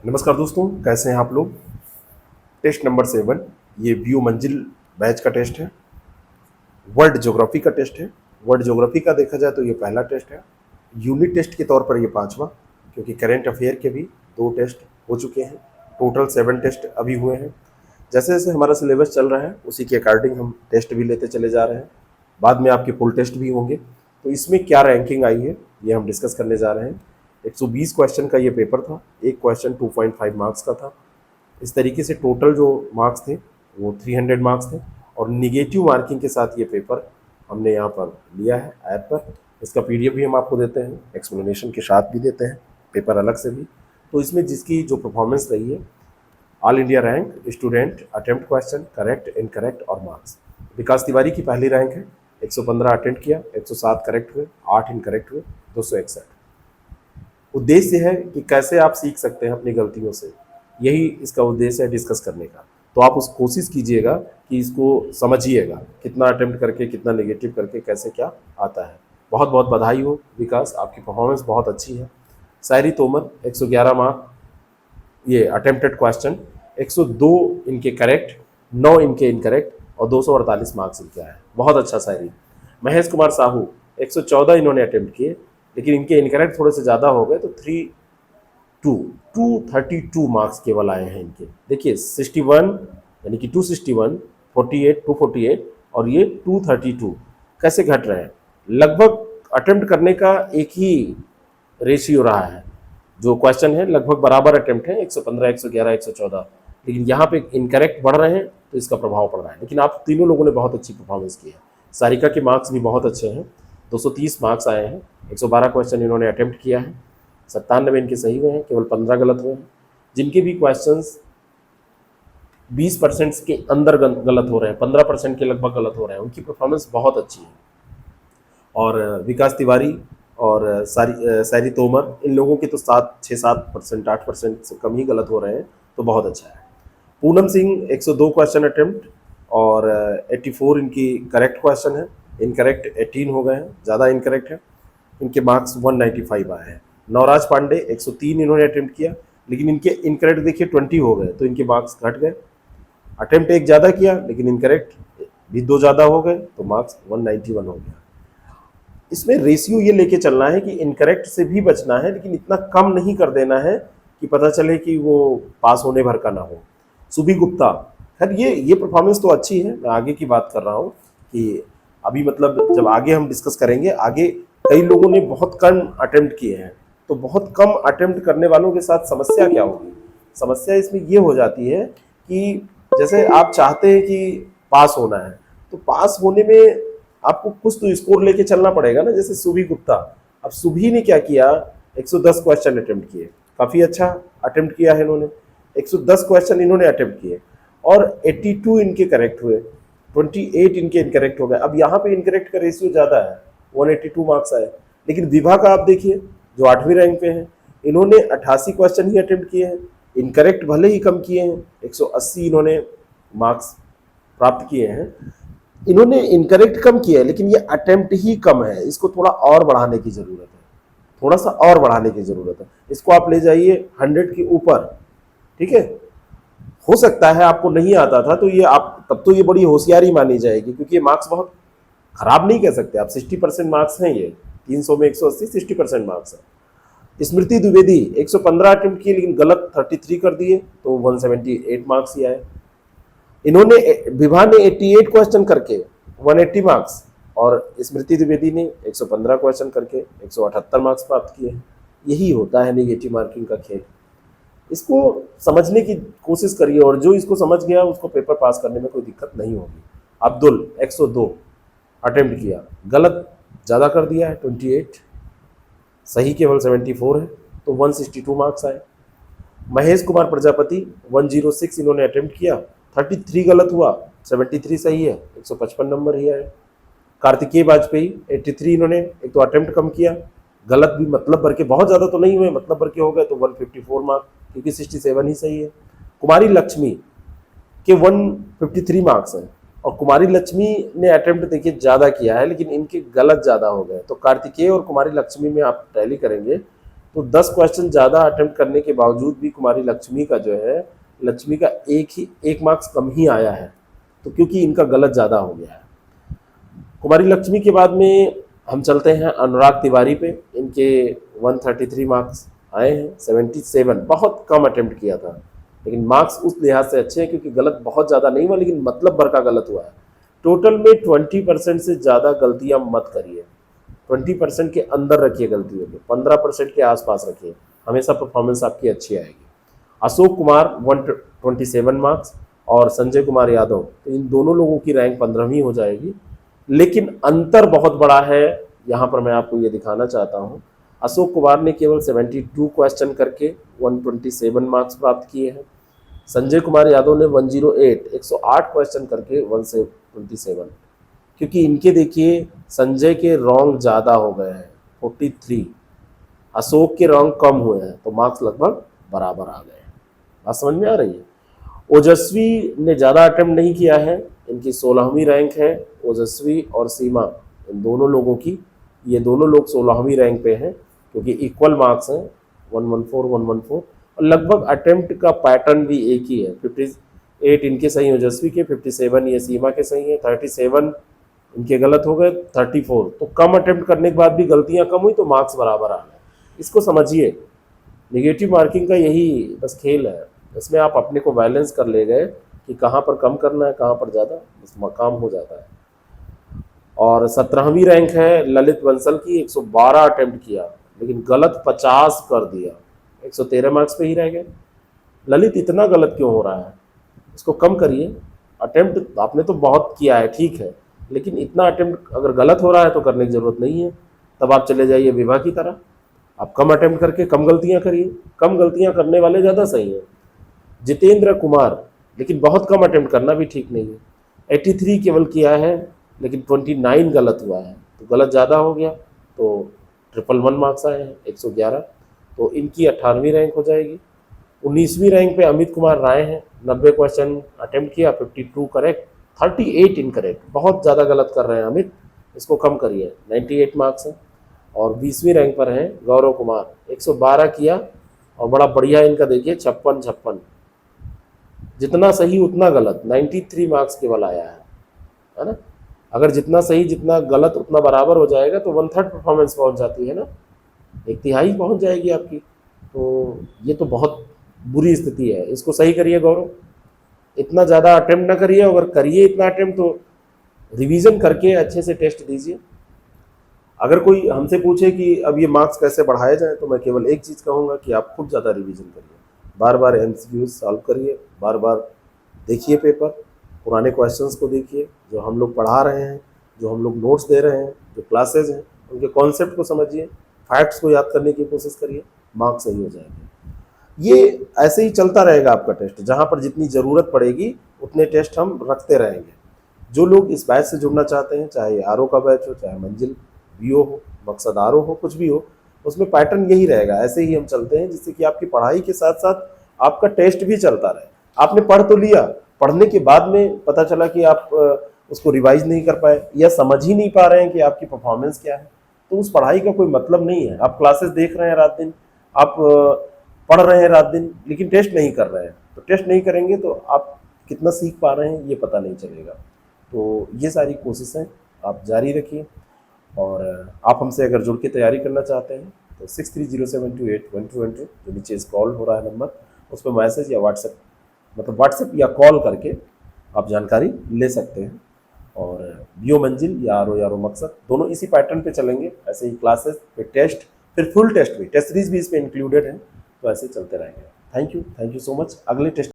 नमस्कार दोस्तों, कैसे हैं आप लोग। टेस्ट नंबर 7 ये व्यू मंजिल बैच का टेस्ट है। वर्ल्ड ज्योग्राफी का टेस्ट है। वर्ल्ड ज्योग्राफी का देखा जाए तो ये पहला टेस्ट है। यूनिट टेस्ट के तौर पर ये पांचवा, क्योंकि करेंट अफेयर के भी 2 टेस्ट हो चुके हैं। टोटल 7 टेस्ट अभी हुए हैं। जैसे जैसे हमारा सिलेबस चल रहा है उसी के अकॉर्डिंग हम टेस्ट भी लेते चले जा रहे हैं। बाद में आपके फुल टेस्ट भी होंगे। तो इसमें क्या रैंकिंग आई है ये हम डिस्कस करने जा रहे हैं। 120 क्वेश्चन का ये पेपर था। एक क्वेश्चन 2.5 मार्क्स का था। इस तरीके से टोटल जो मार्क्स थे वो 300 मार्क्स थे। और निगेटिव मार्किंग के साथ ये पेपर हमने यहाँ पर लिया है ऐप पर। इसका पीडीएफ भी हम आपको देते हैं, एक्सप्लेनेशन के साथ भी देते हैं, पेपर अलग से भी। तो इसमें जिसकी जो परफॉर्मेंस रही है, all India rank, student, attempt question, correct, incorrect और मार्क्स। विकास तिवारी की पहली रैंक है। 115 अटेम्प्ट किया, 107 करेक्ट हुए, 8 इनकरेक्ट हुए, 261। उद्देश्य है कि कैसे आप सीख सकते हैं अपनी गलतियों से, यही इसका उद्देश्य है डिस्कस करने का। तो आप उस कोशिश कीजिएगा कि इसको समझिएगा, कितना अटेम्प्ट करके, कितना नेगेटिव करके कैसे क्या आता है। बहुत बहुत बधाई हो विकास, आपकी परफॉर्मेंस बहुत अच्छी है। शायरी तोमर 111 मार्क, ये अटेम्प्टेड क्वेश्चन, 102 इनके करेक्ट, 9 इनके इनकरेक्ट और 248 मार्क्स इनके आए। बहुत अच्छा शायरी। महेश कुमार साहू 114 इन्होंने अटेम्प्ट किए, लेकिन इनके इनकरेक्ट थोड़े से ज़्यादा हो गए, तो 232 मार्क्स केवल आए हैं इनके। देखिए 61 यानी कि 261, 48, 248 और ये 232 कैसे घट रहे हैं। लगभग अटेम्प्ट करने का एक ही रेशियो रहा है। जो क्वेश्चन है लगभग बराबर अटेम्प्ट है, 115, 111, 114, लेकिन यहाँ पे इनकरेक्ट बढ़ रहे हैं तो इसका प्रभाव पड़ रहा है। लेकिन आप तीनों लोगों ने बहुत अच्छी परफॉर्मेंस की है। सारिका के मार्क्स भी बहुत अच्छे हैं, 230 मार्क्स आए हैं। 112 क्वेश्चन इन्होंने अटेम्प्ट किया है, 97 इनके सही हुए हैं, केवल 15 गलत हुए हैं। जिनके भी क्वेश्चंस 20% के अंदर गलत हो रहे हैं, 15% के लगभग गलत हो रहे हैं, उनकी परफॉर्मेंस बहुत अच्छी है। और विकास तिवारी और सारी तोमर, इन लोगों के तो 6-7%, 8% से कम ही गलत हो रहे हैं, तो बहुत अच्छा है। पूनम सिंह 102 क्वेश्चन अटेम्प्ट और 84 इनकी करेक्ट क्वेश्चन है, इनकरेक्ट 18 हो गए हैं, ज़्यादा इनकरेक्ट है। इनके मार्क्स 195 आए हैं। नवराज पांडे 103 इन्होंने अटेम्प्ट किया, लेकिन इनके इनकरेक्ट देखिए 20 हो गए, तो इनके मार्क्स घट गए। अटेम्प्ट एक ज़्यादा किया, लेकिन इनकरेक्ट भी 2 ज़्यादा हो गए, तो मार्क्स 191 हो गया। इसमें रेशियो ये लेके चलना है कि इनकरेक्ट से भी बचना है, लेकिन इतना कम नहीं कर देना है कि पता चले कि वो पास होने भर का ना हो। सुभी गुप्ता, खैर ये परफॉर्मेंस तो अच्छी है। मैं आगे की बात कर रहा हूँ कि अभी मतलब जब आगे हम डिस्कस करेंगे, आगे कई लोगों ने बहुत कम अटेम्प्ट किए हैं, तो बहुत कम अटेम्प्ट करने वालों के साथ समस्या क्या होगी। समस्या इसमें ये हो जाती है कि जैसे आप चाहते हैं कि पास होना है, तो पास होने में आपको कुछ तो स्कोर लेके चलना पड़ेगा ना। जैसे सुभी गुप्ता, अब सुभी ने क्या किया, 110 क्वेश्चन अटेम्प्ट किए, काफ़ी अच्छा अटेम्प्ट किया है इन्होंने। 110 क्वेश्चन इन्होंने अटेम्प्ट किए और 82 इनके करेक्ट हुए, 28 इनके इनकरेक्ट हो गए। अब यहाँ पे इनकरेक्ट का रेशियो ज़्यादा है, 182 मार्क्स आए। लेकिन विभा का आप देखिए, जो 8वीं रैंक पे हैं, इन्होंने 88 क्वेश्चन ही अटेम्प्ट किए हैं, इनकरेक्ट भले ही कम किए हैं, 180 इन्होंने मार्क्स प्राप्त किए हैं। इन्होंने इनकरेक्ट कम किया है, लेकिन ये अटेम्प्ट ही कम है। इसको थोड़ा और बढ़ाने की ज़रूरत है, थोड़ा सा और बढ़ाने की ज़रूरत है। इसको आप ले जाइए 100 के ऊपर, ठीक है। हो सकता है आपको नहीं आता था, तो ये आप तब तो ये बड़ी होशियारी मानी जाएगी, क्योंकि ये मार्क्स बहुत खराब नहीं कह सकते आप। 60% मार्क्स हैं ये, 300 में 180, 60% मार्क्स है। स्मृति द्विवेदी 115 अटेम्प्ट किए, लेकिन गलत 33 कर दिए, तो 178 मार्क्स ही आए। इन्होंने, विभा ने 88 क्वेश्चन करके 180 मार्क्स, और स्मृति द्विवेदी ने 115 क्वेश्चन करके 178 मार्क्स प्राप्त किए। यही होता है नेगेटिव मार्किंग का खेल। इसको समझने की कोशिश करिए, और जो इसको समझ गया उसको पेपर पास करने में कोई दिक्कत नहीं होगी। अब्दुल 102 अटेम्प्ट किया, गलत ज़्यादा कर दिया है 28, सही केवल 74 है, तो 162 मार्क्स आए। महेश कुमार प्रजापति 106 इन्होंने अटेम्प्ट किया, 33 गलत हुआ, 73 सही है, 155 नंबर ही आए। कार्तिकेय वाजपेयी 83 इन्होंने, एक तो अटेम्प्ट कम किया, गलत भी मतलब भर के, बहुत ज़्यादा तो नहीं हुए, मतलब भर के हो गए, तो 154 मार्क्स, क्योंकि 67 ही सही है। कुमारी लक्ष्मी के 153 मार्क्स हैं, और कुमारी लक्ष्मी ने अटेम्प्ट देखिए ज़्यादा किया है, लेकिन इनके गलत ज़्यादा हो गए। तो कार्तिकेय और कुमारी लक्ष्मी में आप टैली करेंगे तो 10 क्वेश्चन ज़्यादा अटेम्प्ट करने के बावजूद भी कुमारी लक्ष्मी का जो है, लक्ष्मी का एक मार्क्स कम ही आया है, तो क्योंकि इनका गलत ज़्यादा हो गया है। कुमारी लक्ष्मी के बाद में हम चलते हैं अनुराग तिवारी पे। इनके 133 मार्क्स आए हैं, 77, बहुत कम अटेम्प्ट किया था, लेकिन मार्क्स उस लिहाज से अच्छे हैं क्योंकि गलत बहुत ज़्यादा नहीं हुआ, लेकिन मतलब भर का गलत हुआ है। टोटल में 20% से ज़्यादा गलतियाँ मत करिए, 20% के अंदर रखिए गलतियों को, 15% के आसपास रखिए, हमेशा परफॉर्मेंस आपकी अच्छी आएगी। अशोक कुमार 127 मार्क्स और संजय कुमार यादव, तो इन दोनों लोगों की रैंक 15वीं हो जाएगी, लेकिन अंतर बहुत बड़ा है। यहाँ पर मैं आपको ये दिखाना चाहता हूँ, अशोक कुमार ने केवल 72 क्वेश्चन करके 127 मार्क्स प्राप्त किए हैं। संजय कुमार यादव ने 108 क्वेश्चन करके 127, क्योंकि इनके देखिए संजय के रॉन्ग ज़्यादा हो गए हैं 43, अशोक के रॉन्ग कम हुए हैं, तो मार्क्स लगभग बराबर आ गए हैं। बात समझ में आ रही है। ओजस्वी ने ज़्यादा अटेम्प्ट नहीं किया है, इनकी 16वीं रैंक है। ओजस्वी और सीमा, इन दोनों लोगों की, ये दोनों लोग 16वीं रैंक पे हैं क्योंकि इक्वल मार्क्स हैं, 114 और लगभग अटेम्प्ट का पैटर्न भी एक ही है। 58 इनके सही ओजस्वी के, 57 ये सीमा के सही है, 37 इनके गलत हो गए, 34, तो कम अटेम्प्ट करने के बाद भी गलतियां कम हुई तो मार्क्स बराबर आ गए। इसको समझिए, नेगेटिव मार्किंग का यही बस खेल है, इसमें आप अपने को बैलेंस कर ले गए कि कहाँ पर कम करना है, कहाँ पर ज़्यादा, बस मकाम हो जाता है। और 17वीं रैंक है ललित बंसल की, 112 अटेम्प्ट किया लेकिन गलत 50 कर दिया, 113 मार्क्स पे ही रह गए। ललित इतना गलत क्यों हो रहा है, इसको कम करिए। अटेम्प्ट आपने तो बहुत किया है, ठीक है, लेकिन इतना अटेम्प्ट अगर गलत हो रहा है तो करने की ज़रूरत नहीं है। तब आप चले जाइए विभा की तरह, आप कम अटेम्प्ट करके कम गलतियां करिए, कम गलतियां करने वाले ज़्यादा सही हैं। जितेंद्र कुमार, लेकिन बहुत कम अटेम्प्ट करना भी ठीक नहीं है, 83 केवल किया है लेकिन 29 गलत हुआ है, तो गलत ज़्यादा हो गया, तो 111 मार्क्स आए हैं, 111, तो इनकी 18वीं रैंक हो जाएगी। 19वीं रैंक पे अमित कुमार राय हैं, 90 क्वेश्चन अटेम्प्ट किया, 52 करेक्ट, 38 इनकरेक्ट, बहुत ज़्यादा गलत कर रहे हैं अमित, इसको कम करिए, 98 मार्क्स हैं। और 20वीं रैंक पर हैं गौरव कुमार, 112 किया और बड़ा बढ़िया इनका देखिए 56, जितना सही उतना गलत, 93 मार्क्स केवल आया है ना। अगर जितना सही जितना गलत उतना बराबर हो जाएगा तो 1/3 परफॉर्मेंस पहुंच जाती है ना, 1/3 पहुंच जाएगी आपकी, तो ये तो बहुत बुरी स्थिति है। इसको सही करिए गौरव, इतना ज़्यादा अटेम्प्ट ना करिए, अगर करिए इतना अटेम्प्ट तो रिवीजन करके अच्छे से टेस्ट दीजिए। अगर कोई हमसे पूछे कि अब ये मार्क्स कैसे बढ़ाए जाए, तो मैं केवल एक चीज़ कहूँगा कि आप खुद ज़्यादा रिवीजन करिए, बार बार MCQs सॉल्व करिए, बार बार देखिए पेपर, पुराने क्वेश्चंस को देखिए, जो हम लोग पढ़ा रहे हैं, जो हम लोग नोट्स दे रहे हैं, जो क्लासेज हैं, उनके कॉन्सेप्ट को समझिए, फैक्ट्स को याद करने की कोशिश करिए, मार्क्स सही हो जाएंगे। ये ऐसे ही चलता रहेगा आपका टेस्ट, जहाँ पर जितनी ज़रूरत पड़ेगी उतने टेस्ट हम रखते रहेंगे। जो लोग इस बैच से जुड़ना चाहते हैं, चाहे आरओ का बैच हो, चाहे मंजिल बीओ हो, मकसद आरओ हो, कुछ भी हो, उसमें पैटर्न यही रहेगा, ऐसे ही हम चलते हैं, जिससे कि आपकी पढ़ाई के साथ साथ आपका टेस्ट भी चलता रहे। आपने पढ़ तो लिया, पढ़ने के बाद में पता चला कि आप उसको रिवाइज नहीं कर पाए या समझ ही नहीं पा रहे हैं कि आपकी परफॉर्मेंस क्या है, तो उस पढ़ाई का कोई मतलब नहीं है। आप क्लासेस देख रहे हैं रात दिन, आप पढ़ रहे हैं रात दिन, लेकिन टेस्ट नहीं कर रहे हैं, तो टेस्ट नहीं करेंगे तो आप कितना सीख पा रहे हैं ये पता नहीं चलेगा। तो ये सारी कोशिशें आप जारी रखिए, और आप हमसे अगर जुड़ के तैयारी करना चाहते हैं तो 6307281212 जो नीचे स्क्रॉल हो रहा है नंबर, उस पर मैसेज या व्हाट्सएप या कॉल करके आप जानकारी ले सकते हैं। और बीओ मंजिल या आरओ मकसद दोनों इसी पैटर्न पे चलेंगे, ऐसे ही क्लासेस फिर टेस्ट, फिर फुल टेस्ट भी, टेस्ट सीरीज भी इस पर इंक्लूडेड है, तो ऐसे चलते रहेंगे। Thank you so much. अगले टेस्ट